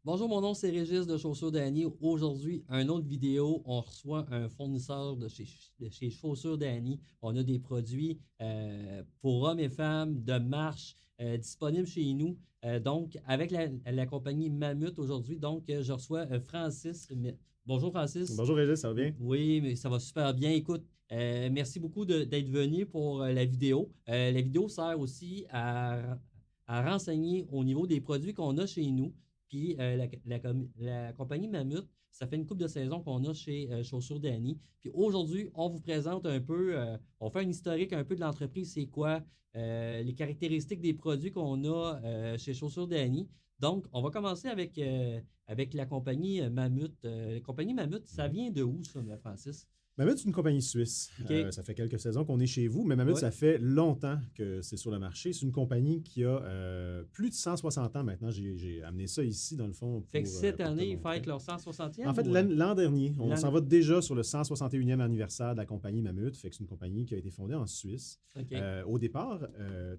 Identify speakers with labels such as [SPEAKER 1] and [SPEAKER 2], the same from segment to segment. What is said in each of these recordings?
[SPEAKER 1] Bonjour, mon nom c'est Régis de Chaussures d'Annie. Aujourd'hui, une autre vidéo. On reçoit un fournisseur de chez Chaussures d'Annie. On a des produits pour hommes et femmes de marche disponibles chez nous. Donc, avec la compagnie Mammut aujourd'hui, je reçois Francis. Bonjour Francis.
[SPEAKER 2] Bonjour Régis, ça va bien?
[SPEAKER 1] Oui, mais ça va super bien. Écoute, merci beaucoup d'être venu pour la vidéo. La vidéo sert aussi à renseigner au niveau des produits qu'on a chez nous. Puis la compagnie Mammut, ça fait une couple de saisons qu'on a chez Chaussures d'Annie. Puis aujourd'hui, on vous présente un peu, on fait un historique un peu de l'entreprise, c'est quoi, les caractéristiques des produits qu'on a chez Chaussures d'Annie. Donc, on va commencer avec la compagnie Mammut. La compagnie Mammut, ça
[SPEAKER 2] Mhm.
[SPEAKER 1] vient de où, ça, Francis?
[SPEAKER 2] Mammut, c'est une compagnie suisse.
[SPEAKER 1] OK.
[SPEAKER 2] Ça fait quelques saisons qu'on est chez vous, mais Mammut,
[SPEAKER 1] Ouais.
[SPEAKER 2] ça fait longtemps que c'est sur le marché. C'est une compagnie qui a plus de 160 ans maintenant. J'ai amené ça ici, dans le fond,
[SPEAKER 1] Fait que cette
[SPEAKER 2] pour te
[SPEAKER 1] année, ils
[SPEAKER 2] montrer.
[SPEAKER 1] fêtent leur
[SPEAKER 2] En
[SPEAKER 1] 160e
[SPEAKER 2] fait,
[SPEAKER 1] ou
[SPEAKER 2] l'an dernier, on
[SPEAKER 1] l'an...
[SPEAKER 2] s'en va déjà sur le 161e anniversaire de la compagnie Mammut. Fait que c'est une compagnie qui a été fondée en Suisse.
[SPEAKER 1] OK.
[SPEAKER 2] Au départ,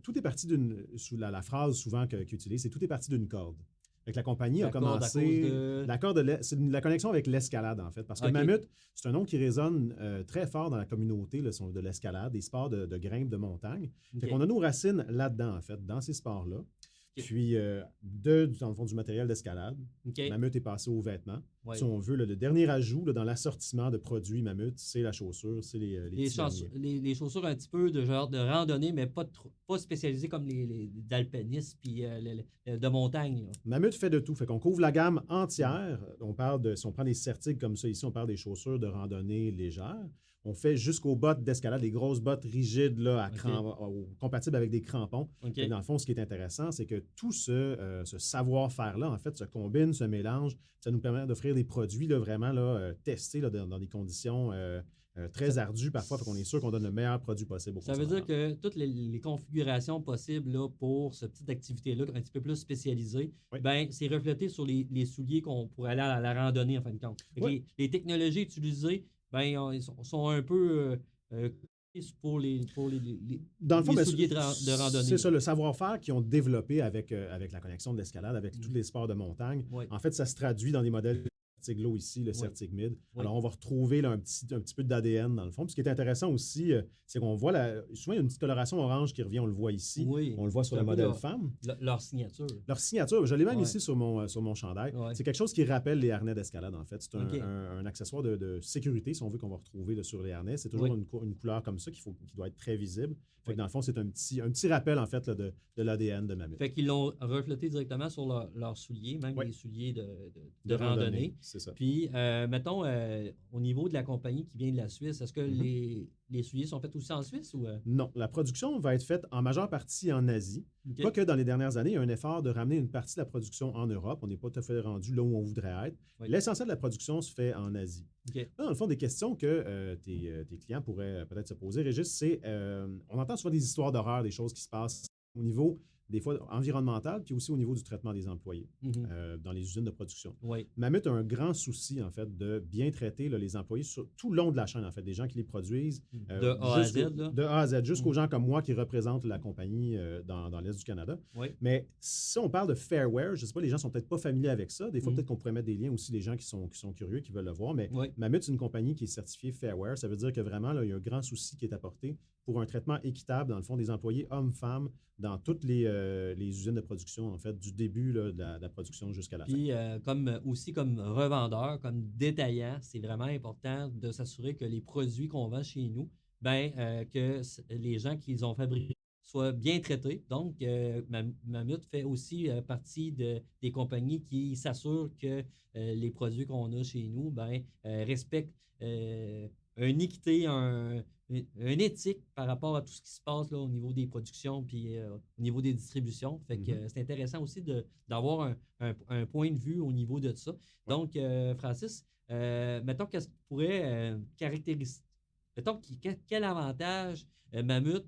[SPEAKER 2] tout est parti sous la phrase souvent qu'ils utilisent, c'est tout est parti d'une corde. Fait que la compagnie a
[SPEAKER 1] D'accord, à cause
[SPEAKER 2] commencé.
[SPEAKER 1] de...
[SPEAKER 2] C'est la connexion avec l'escalade, en fait. Parce que
[SPEAKER 1] OK.
[SPEAKER 2] Mammut, c'est un nom qui résonne très fort dans la communauté là, de l'escalade, des sports de grimpe de montagne. Fait qu'on
[SPEAKER 1] OK.
[SPEAKER 2] a nos racines là-dedans, en fait, dans ces sports-là.
[SPEAKER 1] OK.
[SPEAKER 2] Puis, dans le fond, du matériel d'escalade,
[SPEAKER 1] OK.
[SPEAKER 2] Mammut est passé aux vêtements. Si
[SPEAKER 1] Ouais.
[SPEAKER 2] on veut, le dernier ajout dans l'assortiment de produits Mammut, c'est la chaussure, c'est les petits verniers.
[SPEAKER 1] Les chaussures un petit peu de genre de randonnée, mais pas spécialisées comme les d'alpinistes puis de montagne, là.
[SPEAKER 2] Mammut fait de tout. Fait qu'on couvre la gamme entière. On parle de, si on prend des certiques comme ça ici, on parle des chaussures de randonnée légères. On fait jusqu'aux bottes d'escalade, les grosses bottes rigides là,
[SPEAKER 1] OK.
[SPEAKER 2] compatibles avec des crampons. Fait que
[SPEAKER 1] OK.
[SPEAKER 2] dans le fond, ce qui est intéressant, c'est que tout ce savoir-faire-là, en fait, se combine, se mélange. Ça nous permet d'offrir des produits là, vraiment là, testés là, dans des conditions
[SPEAKER 1] Ça,
[SPEAKER 2] très ardues parfois. Fait qu'on est sûr qu'on donne le meilleur produit possible aux
[SPEAKER 1] ça veut dire
[SPEAKER 2] consommateurs.
[SPEAKER 1] que toutes les configurations possibles là, pour cette petite activité-là, un petit peu plus spécialisée,
[SPEAKER 2] Oui.
[SPEAKER 1] ben, c'est reflété sur les souliers qu'on pourrait aller à la randonnée en fin de compte. Fait que
[SPEAKER 2] Oui.
[SPEAKER 1] les technologies utilisées, ben, ils sont un peu euh,
[SPEAKER 2] Dans le fond,
[SPEAKER 1] les
[SPEAKER 2] ben,
[SPEAKER 1] souliers de
[SPEAKER 2] c'est
[SPEAKER 1] randonnée, là.
[SPEAKER 2] ça, le savoir-faire qu'ils ont développé avec la connexion de l'escalade, avec tous
[SPEAKER 1] Mhm.
[SPEAKER 2] les sports de montagne.
[SPEAKER 1] Oui,
[SPEAKER 2] En fait, ça se traduit dans des modèles Certiglo ici, le
[SPEAKER 1] oui,
[SPEAKER 2] Certig-Mid.
[SPEAKER 1] oui,
[SPEAKER 2] Alors, on va retrouver là, un petit peu d'ADN dans le fond. Puis, ce qui est intéressant aussi, c'est qu'on voit souvent, il y a une petite coloration orange qui revient, on le voit ici.
[SPEAKER 1] oui.
[SPEAKER 2] On le voit
[SPEAKER 1] C'est
[SPEAKER 2] sur
[SPEAKER 1] un
[SPEAKER 2] le
[SPEAKER 1] peu
[SPEAKER 2] modèle femme.
[SPEAKER 1] leur signature.
[SPEAKER 2] Leur signature, je l'ai même
[SPEAKER 1] Ouais,
[SPEAKER 2] ici sur mon chandail.
[SPEAKER 1] ouais.
[SPEAKER 2] C'est quelque chose qui rappelle les harnais d'escalade, en fait. C'est
[SPEAKER 1] OK.
[SPEAKER 2] un accessoire de sécurité, si on veut, qu'on va retrouver là, sur les harnais. C'est toujours
[SPEAKER 1] Oui,
[SPEAKER 2] une couleur comme ça qui doit être très visible. Fait que
[SPEAKER 1] oui.
[SPEAKER 2] dans le fond, c'est un petit rappel, en fait, là, de l'ADN de Mammut.
[SPEAKER 1] Fait qu'ils l'ont reflété directement sur leurs souliers, même
[SPEAKER 2] Oui,
[SPEAKER 1] les souliers de
[SPEAKER 2] de randonnée,
[SPEAKER 1] randonnée.
[SPEAKER 2] c'est ça.
[SPEAKER 1] Puis, mettons, au niveau de la compagnie qui vient de la Suisse, est-ce que
[SPEAKER 2] Mhm.
[SPEAKER 1] les souliers sont faits aussi en Suisse ou...
[SPEAKER 2] Non, la production va être faite en majeure partie en Asie.
[SPEAKER 1] OK,
[SPEAKER 2] Quoique dans les dernières années, il y a un effort de ramener une partie de la production en Europe. On n'est pas tout à fait rendu là où on voudrait être.
[SPEAKER 1] oui,
[SPEAKER 2] L'essentiel de la production se fait en Asie.
[SPEAKER 1] OK.
[SPEAKER 2] Là, dans le fond, des questions que tes clients pourraient peut-être se poser, Régis, c'est on entend souvent des histoires d'horreur, des choses qui se passent au niveau, des fois, environnemental, puis aussi au niveau du traitement des employés
[SPEAKER 1] Mhm.
[SPEAKER 2] dans les usines de production.
[SPEAKER 1] Oui,
[SPEAKER 2] Mammut a un grand souci, en fait, de bien traiter là, les employés sur tout le long de la chaîne, en fait, des gens qui les produisent,
[SPEAKER 1] de A à Z, là.
[SPEAKER 2] de A à Z, jusqu'aux
[SPEAKER 1] Mhm.
[SPEAKER 2] gens comme moi qui représentent la compagnie dans l'Est du Canada.
[SPEAKER 1] Oui,
[SPEAKER 2] Mais si on parle de Fairwear, je ne sais pas, les gens sont peut-être pas familiers avec ça. Des fois,
[SPEAKER 1] Mhm.
[SPEAKER 2] peut-être qu'on pourrait mettre des liens aussi, des gens qui sont curieux, qui veulent le voir. Mais
[SPEAKER 1] Oui.
[SPEAKER 2] Mammut, c'est une compagnie qui est certifiée Fairwear. Ça veut dire que vraiment, là, il y a un grand souci qui est apporté pour un traitement équitable, dans le fond, des employés hommes-femmes dans toutes les usines de production, en fait, du début là, de la production jusqu'à la fin.
[SPEAKER 1] Puis, aussi comme revendeur, comme détaillant, c'est vraiment important de s'assurer que les produits qu'on vend chez nous, ben, les gens qui les ont fabriqués soient bien traités. Donc, Mammut fait aussi partie des compagnies qui s'assurent que les produits qu'on a chez nous, ben, respectent une équité, une éthique par rapport à tout ce qui se passe là, au niveau des productions puis au niveau des distributions. Fait que
[SPEAKER 2] Mhm.
[SPEAKER 1] c'est intéressant aussi d'avoir un point de vue au niveau de ça.
[SPEAKER 2] Ouais.
[SPEAKER 1] Donc, Francis, mettons qu'est-ce qui pourrait mettons, quel avantage Mammut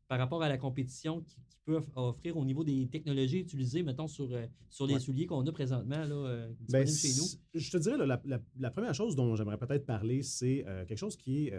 [SPEAKER 1] par rapport à la compétition qui peut offrir au niveau des technologies utilisées, mettons, sur les
[SPEAKER 2] Ouais.
[SPEAKER 1] souliers qu'on a présentement là,
[SPEAKER 2] Ben,
[SPEAKER 1] disponibles chez nous?
[SPEAKER 2] je te dirais, là, la première chose dont j'aimerais peut-être parler, c'est quelque chose qui est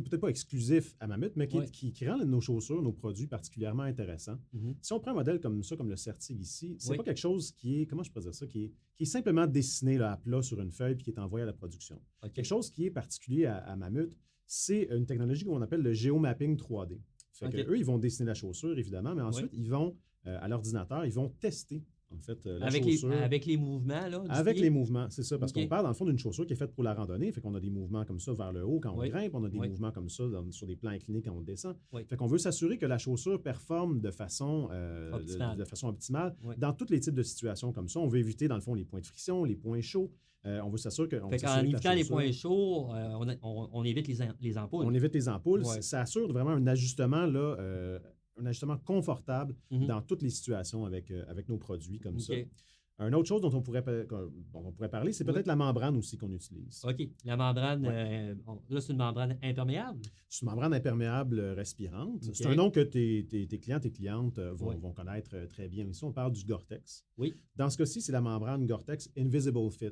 [SPEAKER 2] peut-être pas exclusif à Mammut, mais
[SPEAKER 1] Ouais.
[SPEAKER 2] qui rend nos chaussures, nos produits particulièrement intéressants.
[SPEAKER 1] Mhm.
[SPEAKER 2] Si on prend un modèle comme ça, comme le Certig ici, c'est
[SPEAKER 1] Oui.
[SPEAKER 2] pas quelque chose qui est, comment je pourrais dire ça, qui est simplement dessiné là, à plat sur une feuille puis qui est envoyé à la production.
[SPEAKER 1] OK.
[SPEAKER 2] Quelque chose qui est particulier à Mammut, c'est une technologie qu'on appelle le géomapping 3D. Fait que
[SPEAKER 1] OK.
[SPEAKER 2] eux, ils vont dessiner la chaussure, évidemment, mais ensuite,
[SPEAKER 1] Oui.
[SPEAKER 2] ils vont, à l'ordinateur, ils vont tester, en fait, la
[SPEAKER 1] Avec
[SPEAKER 2] chaussure.
[SPEAKER 1] avec les mouvements là, du
[SPEAKER 2] Avec
[SPEAKER 1] pied?
[SPEAKER 2] les mouvements, c'est ça, parce
[SPEAKER 1] OK.
[SPEAKER 2] qu'on parle dans le fond d'une chaussure qui est faite pour la randonnée, fait qu'on a des mouvements comme ça vers le haut quand on
[SPEAKER 1] Oui.
[SPEAKER 2] grimpe, on a des
[SPEAKER 1] Oui.
[SPEAKER 2] mouvements comme ça sur des plans inclinés quand on descend.
[SPEAKER 1] Oui.
[SPEAKER 2] Fait qu'on veut s'assurer que la chaussure performe de façon,
[SPEAKER 1] Optimale.
[SPEAKER 2] de façon optimale
[SPEAKER 1] Oui.
[SPEAKER 2] dans tous les types de situations comme ça. On veut éviter, dans le fond, les points de friction, les points chauds. On veut s'assurer que,
[SPEAKER 1] Fait qu'en évitant les points chauds, on évite les ampoules.
[SPEAKER 2] on évite les ampoules.
[SPEAKER 1] Ouais.
[SPEAKER 2] Ça assure vraiment un ajustement, là, un ajustement confortable
[SPEAKER 1] Mhm.
[SPEAKER 2] dans toutes les situations avec nos produits comme ça.
[SPEAKER 1] OK.
[SPEAKER 2] Une autre chose dont on pourrait parler, c'est peut-être
[SPEAKER 1] Oui.
[SPEAKER 2] la membrane aussi qu'on utilise.
[SPEAKER 1] OK. La membrane,
[SPEAKER 2] Ouais.
[SPEAKER 1] là, c'est une membrane imperméable.
[SPEAKER 2] C'est une membrane imperméable respirante.
[SPEAKER 1] OK.
[SPEAKER 2] C'est un nom que tes clients, tes clientes
[SPEAKER 1] Oui.
[SPEAKER 2] vont connaître très bien. Ici, on parle du Gore-Tex.
[SPEAKER 1] Oui.
[SPEAKER 2] Dans ce cas-ci, c'est la membrane Gore-Tex Invisible Fit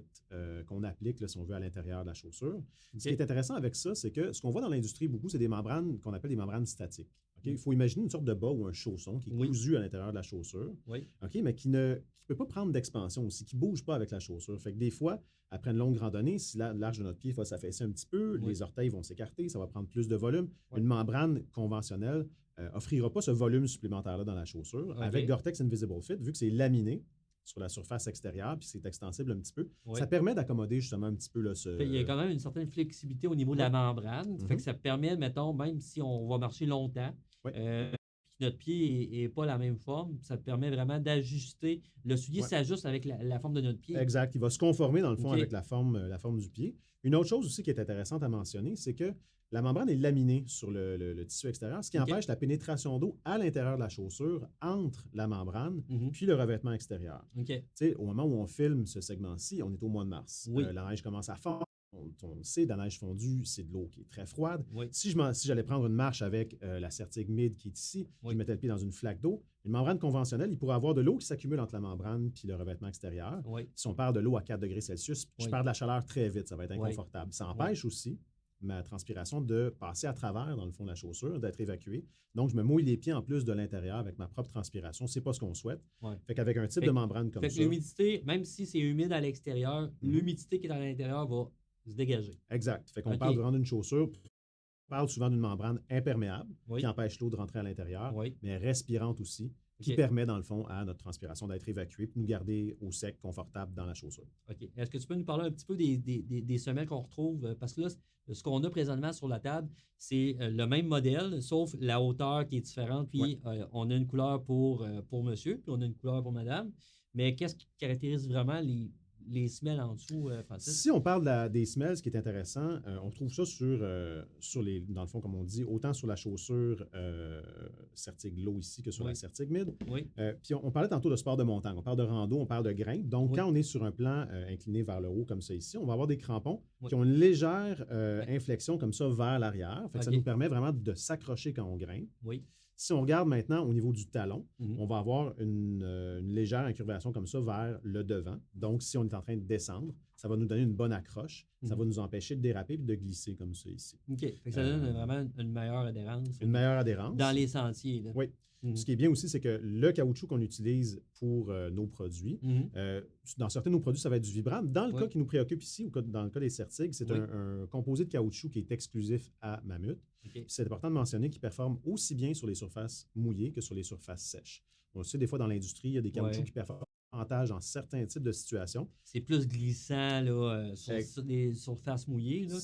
[SPEAKER 2] qu'on applique, là, si on veut, à l'intérieur de la chaussure.
[SPEAKER 1] OK.
[SPEAKER 2] Ce qui est intéressant avec ça, c'est que ce qu'on voit dans l'industrie beaucoup, c'est des membranes qu'on appelle des membranes statiques. OK? Il faut imaginer une sorte de bas ou un chausson qui est
[SPEAKER 1] Oui.
[SPEAKER 2] cousu à l'intérieur de la chaussure,
[SPEAKER 1] Oui.
[SPEAKER 2] OK? Mais qui ne peut pas prendre d'expansion aussi, qui ne bouge pas avec la chaussure. Fait que des fois, après une longue randonnée, si l'arche de notre pied va s'affaisser un petit peu,
[SPEAKER 1] Oui.
[SPEAKER 2] les orteils vont s'écarter, ça va prendre plus de volume.
[SPEAKER 1] Oui.
[SPEAKER 2] Une membrane conventionnelle offrira pas ce volume supplémentaire-là dans la chaussure.
[SPEAKER 1] OK.
[SPEAKER 2] Avec Gore-Tex Invisible Fit, vu que c'est laminé sur la surface extérieure puis c'est extensible un petit peu,
[SPEAKER 1] Oui.
[SPEAKER 2] ça permet d'accommoder justement un petit peu là,
[SPEAKER 1] Il y a quand même une certaine flexibilité au niveau de la membrane. Fait que ça permet, mettons, même si on va marcher longtemps,
[SPEAKER 2] Oui.
[SPEAKER 1] puis notre pied n'est pas la même forme, ça te permet vraiment d'ajuster. Le soulier
[SPEAKER 2] Ouais.
[SPEAKER 1] s'ajuste avec la forme de notre pied.
[SPEAKER 2] Exact. Il va se conformer, dans le fond,
[SPEAKER 1] OK.
[SPEAKER 2] avec la forme du pied. Une autre chose aussi qui est intéressante à mentionner, c'est que la membrane est laminée sur le tissu extérieur, ce qui
[SPEAKER 1] OK.
[SPEAKER 2] empêche la pénétration d'eau à l'intérieur de la chaussure entre la membrane
[SPEAKER 1] Mhm.
[SPEAKER 2] puis le revêtement extérieur.
[SPEAKER 1] OK.
[SPEAKER 2] Tu sais, au moment où on filme ce segment-ci, on est au mois de mars.
[SPEAKER 1] Oui.
[SPEAKER 2] La neige commence à fondre. On le sait, de la neige fondue, c'est de l'eau qui est très froide.
[SPEAKER 1] Oui.
[SPEAKER 2] Si j'allais prendre une marche avec la Certig Mid qui est ici,
[SPEAKER 1] Oui.
[SPEAKER 2] je mettais le pied dans une flaque d'eau, une membrane conventionnelle, il pourrait avoir de l'eau qui s'accumule entre la membrane puis le revêtement extérieur.
[SPEAKER 1] Oui.
[SPEAKER 2] Si on perd de l'eau à 4 degrés Celsius, je
[SPEAKER 1] Oui.
[SPEAKER 2] perds de la chaleur très vite, ça va être
[SPEAKER 1] Oui.
[SPEAKER 2] inconfortable. Ça empêche aussi ma transpiration de passer à travers, dans le fond de la chaussure, d'être évacuée. Donc, je me mouille les pieds en plus de l'intérieur avec ma propre transpiration. C'est pas ce qu'on souhaite.
[SPEAKER 1] Ouais.
[SPEAKER 2] Fait qu'avec un type
[SPEAKER 1] Fait-
[SPEAKER 2] de membrane comme
[SPEAKER 1] Fait que
[SPEAKER 2] ça.
[SPEAKER 1] l'humidité, même si c'est humide à l'extérieur,
[SPEAKER 2] Mhm.
[SPEAKER 1] l'humidité qui est à l'intérieur va se dégager.
[SPEAKER 2] Exact. Fait qu'on
[SPEAKER 1] OK.
[SPEAKER 2] parle vraiment d'une chaussure. On parle souvent d'une membrane imperméable
[SPEAKER 1] Oui.
[SPEAKER 2] qui empêche l'eau de rentrer à l'intérieur,
[SPEAKER 1] Oui.
[SPEAKER 2] mais respirante aussi, qui
[SPEAKER 1] OK.
[SPEAKER 2] permet, dans le fond, à notre transpiration d'être évacuée puis nous garder au sec, confortable dans la chaussure.
[SPEAKER 1] OK. Est-ce que tu peux nous parler un petit peu des semelles qu'on retrouve? Parce que là, ce qu'on a présentement sur la table, c'est le même modèle, sauf la hauteur qui est différente. Puis
[SPEAKER 2] Ouais.
[SPEAKER 1] on a une couleur pour monsieur, puis on a une couleur pour madame. Mais qu'est-ce qui caractérise vraiment les semelles en dessous, Francis?
[SPEAKER 2] Si on parle des semelles, ce qui est intéressant, on trouve ça sur les, dans le fond, comme on dit, autant sur la chaussure Certig Low ici que sur
[SPEAKER 1] Oui.
[SPEAKER 2] la Certig Mid.
[SPEAKER 1] Oui.
[SPEAKER 2] Puis on parlait tantôt de sport de montagne, on parle de rando, on parle de grimpe. Donc,
[SPEAKER 1] Oui.
[SPEAKER 2] quand on est sur un plan incliné vers le haut comme ça ici, on va avoir des crampons
[SPEAKER 1] Oui.
[SPEAKER 2] qui ont une légère
[SPEAKER 1] Oui.
[SPEAKER 2] inflexion comme ça vers l'arrière. Fait que ça
[SPEAKER 1] OK.
[SPEAKER 2] nous permet vraiment de s'accrocher quand on grimpe.
[SPEAKER 1] Oui.
[SPEAKER 2] Si on regarde maintenant au niveau du talon,
[SPEAKER 1] Mhm.
[SPEAKER 2] on va avoir une légère incurvation comme ça vers le devant. Donc, si on est en train de descendre, ça va nous donner une bonne accroche. Ça
[SPEAKER 1] Mhm.
[SPEAKER 2] va nous empêcher de déraper et de glisser comme ça ici.
[SPEAKER 1] OK. Fait que ça donne vraiment une meilleure adhérence
[SPEAKER 2] Une meilleure adhérence.
[SPEAKER 1] dans les sentiers. Là.
[SPEAKER 2] Oui.
[SPEAKER 1] Mhm.
[SPEAKER 2] Ce qui est bien aussi, c'est que le caoutchouc qu'on utilise pour nos produits,
[SPEAKER 1] Mhm.
[SPEAKER 2] dans certains de nos produits, ça va être du Vibram. Dans le
[SPEAKER 1] Oui.
[SPEAKER 2] cas qui nous préoccupe ici, ou dans le cas des Certig, c'est
[SPEAKER 1] Oui.
[SPEAKER 2] un composé de caoutchouc qui est exclusif à Mammut.
[SPEAKER 1] OK.
[SPEAKER 2] Puis c'est important de mentionner qu'il performe aussi bien sur les surfaces mouillées que sur les surfaces sèches. On le sait, des fois, dans l'industrie, il y a des caoutchoucs
[SPEAKER 1] Ouais.
[SPEAKER 2] qui performent davantage dans certains types de situations.
[SPEAKER 1] C'est plus glissant là, sur les surfaces mouillées. Là,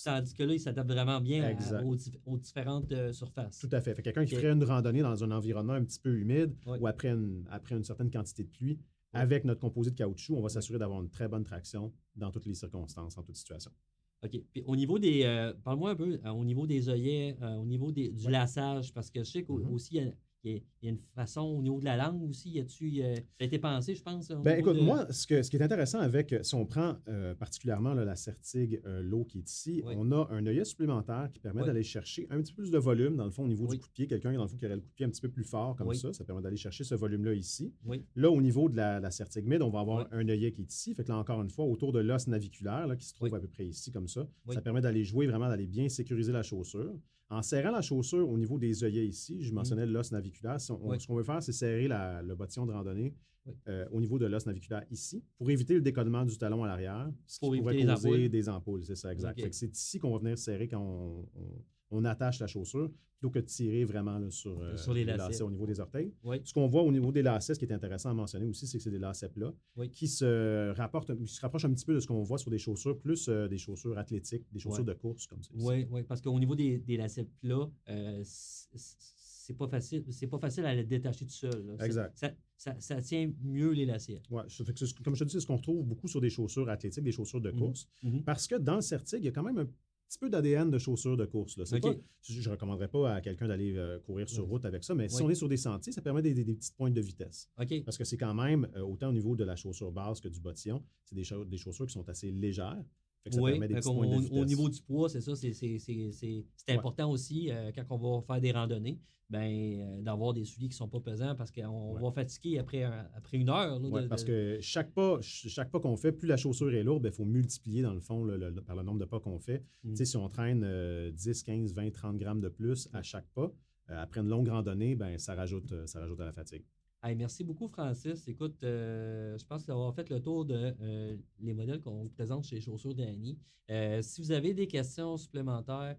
[SPEAKER 1] tandis que là, il s'adapte vraiment bien
[SPEAKER 2] Exact.
[SPEAKER 1] aux différentes surfaces.
[SPEAKER 2] Tout à fait. Fait quelqu'un qui
[SPEAKER 1] OK.
[SPEAKER 2] ferait une randonnée dans un environnement un petit peu humide
[SPEAKER 1] Oui.
[SPEAKER 2] ou après une certaine quantité de pluie, avec notre composé de caoutchouc, on va s'assurer d'avoir une très bonne traction dans toutes les circonstances, en toute situation.
[SPEAKER 1] OK. Puis au niveau parle-moi un peu au niveau des œillets, au niveau du laçage, parce que je sais qu'aussi, il y a une façon au niveau de la langue aussi? Ça a été pensé, je pense, au
[SPEAKER 2] Ben,
[SPEAKER 1] niveau
[SPEAKER 2] écoute,
[SPEAKER 1] de...
[SPEAKER 2] moi, ce qui est intéressant avec, si on prend particulièrement là, la Certig Low qui est ici,
[SPEAKER 1] Oui,
[SPEAKER 2] on a un œillet supplémentaire qui permet
[SPEAKER 1] oui,
[SPEAKER 2] d'aller chercher un petit peu plus de volume, dans le fond, au niveau du
[SPEAKER 1] oui,
[SPEAKER 2] coup de pied. Quelqu'un, dans le fond, qui aurait le coup de pied un petit peu plus fort comme
[SPEAKER 1] oui,
[SPEAKER 2] ça permet d'aller chercher ce volume-là ici.
[SPEAKER 1] oui,
[SPEAKER 2] Là, au niveau de la Certig Mid, on va
[SPEAKER 1] oui,
[SPEAKER 2] avoir un œillet qui est ici. Fait que là, encore une fois, autour de l'os naviculaire, là, qui se trouve
[SPEAKER 1] oui,
[SPEAKER 2] à peu près ici, comme ça
[SPEAKER 1] oui.
[SPEAKER 2] permet d'aller jouer vraiment, d'aller bien sécuriser la chaussure. En serrant la chaussure au niveau des œillets ici, je
[SPEAKER 1] Mhm.
[SPEAKER 2] mentionnais l'os naviculaire.
[SPEAKER 1] Oui,
[SPEAKER 2] Ce qu'on veut faire, c'est serrer le bottillon de randonnée
[SPEAKER 1] oui.
[SPEAKER 2] au niveau de l'os naviculaire ici, pour éviter le décollement du talon à l'arrière, ce qui
[SPEAKER 1] Pour
[SPEAKER 2] pourrait
[SPEAKER 1] éviter les
[SPEAKER 2] causer
[SPEAKER 1] ampoules.
[SPEAKER 2] des ampoules, c'est ça, exact.
[SPEAKER 1] OK.
[SPEAKER 2] Fait que c'est ici qu'on va venir serrer quand on attache la chaussure, plutôt que de tirer vraiment là, sur
[SPEAKER 1] Sur les
[SPEAKER 2] les
[SPEAKER 1] lacets.
[SPEAKER 2] lacets au niveau des orteils.
[SPEAKER 1] Oui,
[SPEAKER 2] Ce qu'on voit au niveau des lacets, ce qui est intéressant à mentionner aussi, c'est que c'est des lacets plats
[SPEAKER 1] oui,
[SPEAKER 2] qui se rapprochent un petit peu de ce qu'on voit sur des chaussures, plus des chaussures athlétiques, des chaussures
[SPEAKER 1] oui.
[SPEAKER 2] de course comme ça ici.
[SPEAKER 1] Oui, oui, parce qu'au niveau des lacets plats, c'est pas facile à les détacher tout seul, là.
[SPEAKER 2] Exact.
[SPEAKER 1] Ça tient mieux les lacets.
[SPEAKER 2] Ouais, comme je te dis, c'est ce qu'on retrouve beaucoup sur des chaussures athlétiques, des chaussures de
[SPEAKER 1] Mhm.
[SPEAKER 2] course,
[SPEAKER 1] Mhm.
[SPEAKER 2] parce que dans le Certig, il y a quand même un petit peu d'ADN de chaussures de course. Là.
[SPEAKER 1] OK.
[SPEAKER 2] Je ne recommanderais pas à quelqu'un d'aller courir sur
[SPEAKER 1] Oui.
[SPEAKER 2] route avec ça, mais si
[SPEAKER 1] Oui.
[SPEAKER 2] on est sur des sentiers, ça permet des petites pointes de vitesse.
[SPEAKER 1] OK.
[SPEAKER 2] Parce que c'est quand même, autant au niveau de la chaussure base que du bottillon, c'est des chaussures qui sont assez légères. Fait que ça
[SPEAKER 1] Oui,
[SPEAKER 2] permet des
[SPEAKER 1] fait
[SPEAKER 2] petites
[SPEAKER 1] qu'au-
[SPEAKER 2] pointes de
[SPEAKER 1] au
[SPEAKER 2] vitesse.
[SPEAKER 1] niveau du poids, c'est ça, c'est
[SPEAKER 2] Ouais.
[SPEAKER 1] important aussi quand on va faire des randonnées, d'avoir des souliers qui ne sont pas pesants parce qu'on
[SPEAKER 2] Ouais.
[SPEAKER 1] va fatiguer après une heure. Là,
[SPEAKER 2] Ouais, parce que chaque pas qu'on fait, plus la chaussure est lourde, il faut multiplier dans le fond par le nombre de pas qu'on fait.
[SPEAKER 1] Mm.
[SPEAKER 2] Tu sais, si on traîne 10, 15, 20, 30 grammes de plus à chaque pas, après une longue randonnée, ben, ça rajoute à la fatigue.
[SPEAKER 1] Hey, merci beaucoup, Francis. Écoute, je pense avoir fait le tour de les modèles qu'on vous présente chez Chaussures Dany. Si vous avez des questions supplémentaires,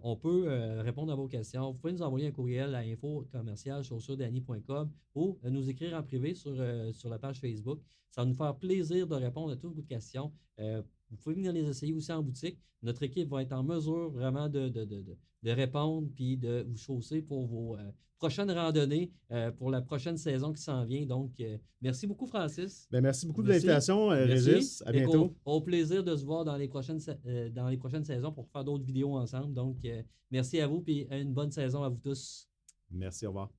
[SPEAKER 1] on peut répondre à vos questions. Vous pouvez nous envoyer un courriel à info@chaussurdany.com ou nous écrire en privé sur la page Facebook. Ça va nous faire plaisir de répondre à toutes vos questions. Vous pouvez venir les essayer aussi en boutique. Notre équipe va être en mesure vraiment de répondre puis de vous chausser pour vos prochaines randonnées, pour la prochaine saison qui s'en vient. Donc, merci beaucoup, Francis.
[SPEAKER 2] Ben, merci beaucoup de
[SPEAKER 1] Merci.
[SPEAKER 2] l'invitation,
[SPEAKER 1] Merci.
[SPEAKER 2] Régis. À bientôt.
[SPEAKER 1] Au plaisir de se voir dans les prochaines saisons pour faire d'autres vidéos ensemble. Donc, merci à vous et une bonne saison à vous tous.
[SPEAKER 2] Merci, au revoir.